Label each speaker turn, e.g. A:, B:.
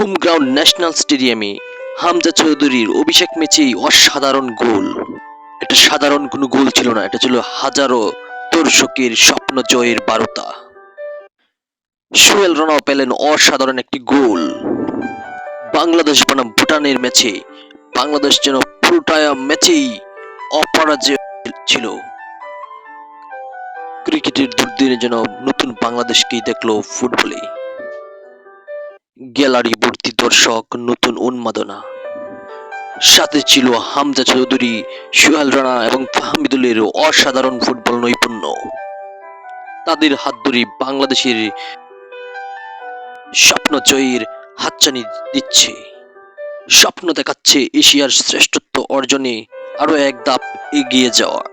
A: Home ground national স্টেডিয়ামে হামজা চৌধুরীর অভিষেক ম্যাচেই অসাধারণ গোল। এটা সাধারণ কোনো গোল ছিল না, এটা ছিল হাজারো দর্শকের স্বপ্ন জয়ের বার্তা। সোহেল রানাও পেলেন অসাধারণ একটি গোল। বাংলাদেশ বনাম ভুটানের ম্যাচে বাংলাদেশ যেন পুরোটা ম্যাচেই অপরাজয় ছিল। ক্রিকেটের দুর্দিনে যেন নতুন বাংলাদেশকেই দেখলো ফুটবলে। গ্যালারি ভর্তি দর্শক, নতুন উন্মাদনা। সাথে ছিল হামজা চৌধুরী, সোহেল রানা এবং ফাহমিদুলের অসাধারণ ফুটবল নৈপুণ্য। তাদের হাত ধরে বাংলাদেশের স্বপ্ন জয়ের হাতছানি দিচ্ছে, স্বপ্ন দেখাচ্ছে এশিয়ার শ্রেষ্ঠত্ব অর্জনে আরো এক ধাপ এগিয়ে যাওয়ার।